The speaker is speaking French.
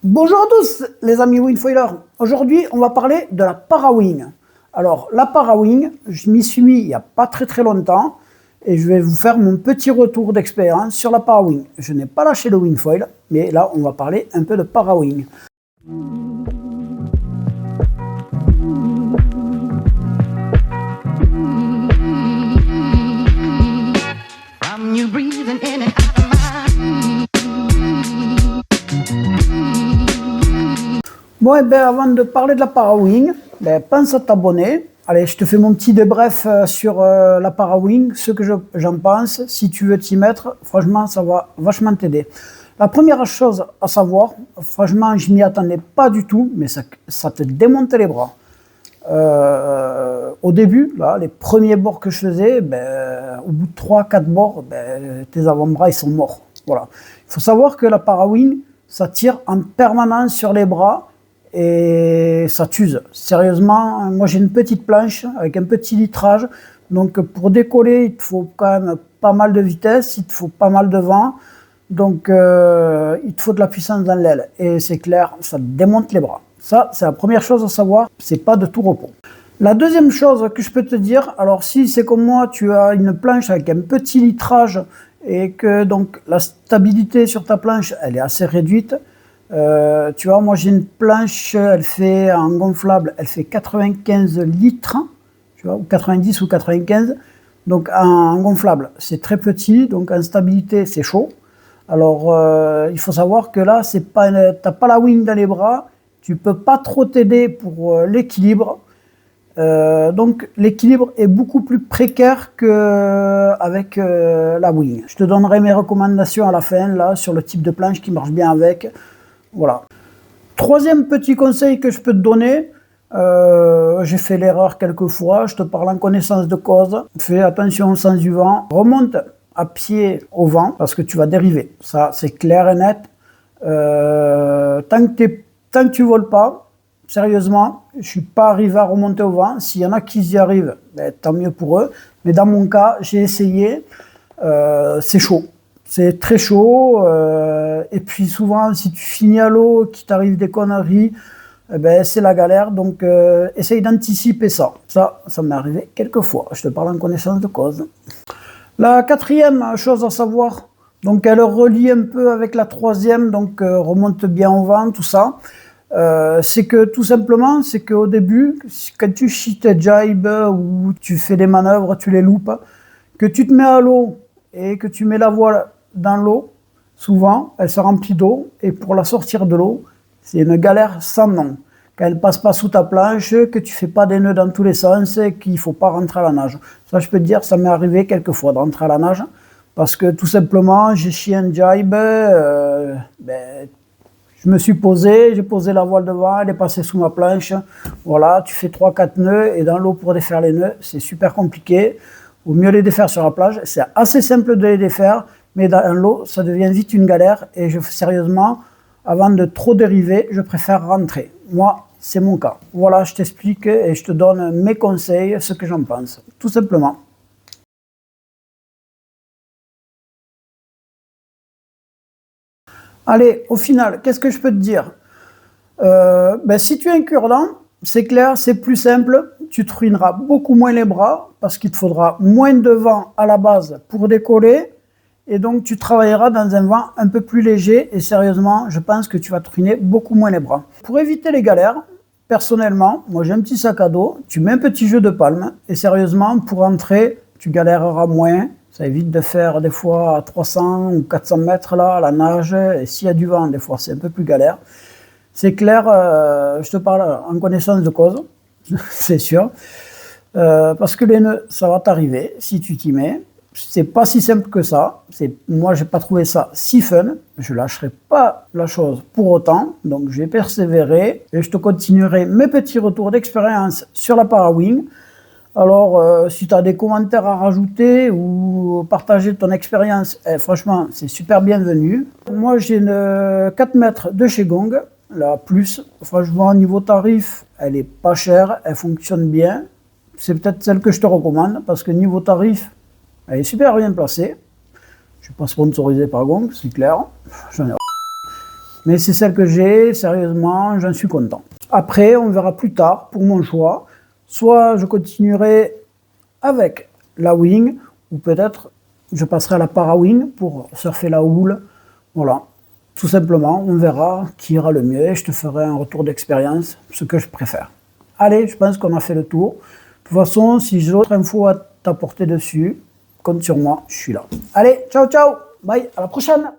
Bonjour à tous les amis wingfoilers. Aujourd'hui on va parler de la Parawing. Alors la Parawing, je m'y suis mis il n'y a pas très longtemps et je vais vous faire mon petit retour d'expérience sur la Parawing. Je n'ai pas lâché le wingfoil, mais là on va parler un peu de Parawing. Bon, et bien avant de parler de la Parawing, pense à t'abonner. Allez, je te fais mon petit débrief sur la Parawing, ce que j'en pense. Si tu veux t'y mettre, franchement, ça va vachement t'aider. La première chose à savoir, franchement, je m'y attendais pas du tout, mais ça te démonte les bras. Au début, là, les premiers bords que je faisais, au bout de 3-4 bords, tes avant-bras ils sont morts. Voilà. Il faut savoir que la Parawing, ça tire en permanence sur les bras et ça t'use. Sérieusement, moi j'ai une petite planche avec un petit litrage, donc pour décoller, il te faut quand même pas mal de vitesse, il te faut pas mal de vent, donc il te faut de la puissance dans l'aile. Et c'est clair, ça te démonte les bras. Ça, c'est la première chose à savoir, c'est pas de tout repos. La deuxième chose que je peux te dire, alors si c'est comme moi, tu as une planche avec un petit litrage et que donc la stabilité sur ta planche, elle est assez réduite, tu vois, moi j'ai une planche, elle fait en gonflable, elle fait 95 litres, tu vois, ou 90 ou 95, donc en gonflable, c'est très petit, donc en stabilité, c'est chaud. Alors, il faut savoir que là, tu n'as pas la wing dans les bras, tu peux pas trop t'aider pour l'équilibre. Donc l'équilibre est beaucoup plus précaire qu'avec la wing. Je te donnerai mes recommandations à la fin là sur le type de planche qui marche bien avec. Voilà. Troisième petit conseil que je peux te donner, j'ai fait l'erreur quelques fois, je te parle en connaissance de cause. Fais attention au sens du vent, remonte à pied au vent parce que tu vas dériver. Ça c'est clair et net. Tant que tu voles pas, sérieusement, je ne suis pas arrivé à remonter au vent. S'il y en a qui y arrivent, tant mieux pour eux. Mais dans mon cas, j'ai essayé, c'est chaud. C'est très chaud. Et puis souvent, si tu finis à l'eau, qu'il t'arrive des conneries, c'est la galère. Donc, essaye d'anticiper ça. Ça m'est arrivé quelques fois. Je te parle en connaissance de cause. La quatrième chose à savoir, donc elle relie un peu avec la troisième, donc remonte bien au vent, tout ça. C'est que tout simplement, c'est qu'au début, quand tu chies tes jibes ou tu fais des manœuvres, tu les loupes, que tu te mets à l'eau et que tu mets la voile dans l'eau, souvent elle se remplit d'eau et pour la sortir de l'eau, c'est une galère sans nom. Quand elle passe pas sous ta planche, que tu fais pas des nœuds dans tous les sens et qu'il faut pas rentrer à la nage. Ça, je peux te dire, ça m'est arrivé quelques fois de rentrer à la nage parce que tout simplement, j'ai chié un jibe, je me suis posé, j'ai posé la voile devant, elle est passée sous ma planche. Voilà, tu fais 3-4 nœuds et dans l'eau pour défaire les nœuds, c'est super compliqué. Vaut mieux les défaire sur la plage. C'est assez simple de les défaire, mais dans l'eau, ça devient vite une galère. Et sérieusement, avant de trop dériver, je préfère rentrer. Moi, c'est mon cas. Voilà, je t'explique et je te donne mes conseils, ce que j'en pense, tout simplement. Allez, au final, qu'est-ce que je peux te dire? Si tu es un cure-dent, c'est clair, c'est plus simple. Tu te ruineras beaucoup moins les bras parce qu'il te faudra moins de vent à la base pour décoller. Et donc, tu travailleras dans un vent un peu plus léger. Et sérieusement, je pense que tu vas te ruiner beaucoup moins les bras. Pour éviter les galères, personnellement, moi j'ai un petit sac à dos. Tu mets un petit jeu de palme. Et sérieusement, pour rentrer, tu galéreras moins. Ça évite de faire des fois 300 ou 400 mètres là, à la nage. Et s'il y a du vent, des fois, c'est un peu plus galère. C'est clair, je te parle en connaissance de cause, c'est sûr. Parce que les nœuds, ça va t'arriver si tu t'y mets. C'est pas si simple que ça. Moi, j'ai pas trouvé ça si fun. Je lâcherai pas la chose pour autant. Donc, je vais persévérer et je te continuerai mes petits retours d'expérience sur la Parawing. Alors, si tu as des commentaires à rajouter ou partager ton expérience, franchement, c'est super bienvenu. Moi, j'ai une 4 mètres de chez Gong, la plus. Franchement, niveau tarif, elle est pas chère, elle fonctionne bien. C'est peut-être celle que je te recommande parce que niveau tarif, elle est super bien placée. Je ne suis pas sponsorisé par Gong, c'est clair. J'en ai Mais c'est celle que j'ai, sérieusement, j'en suis content. Après, on verra plus tard pour mon choix. Soit je continuerai avec la wing, ou peut-être je passerai à la para-wing pour surfer la houle. Voilà, tout simplement, on verra qui ira le mieux et je te ferai un retour d'expérience, ce que je préfère. Allez, je pense qu'on a fait le tour. De toute façon, si j'ai d'autres infos à t'apporter dessus, compte sur moi, je suis là. Allez, ciao, ciao, bye, à la prochaine!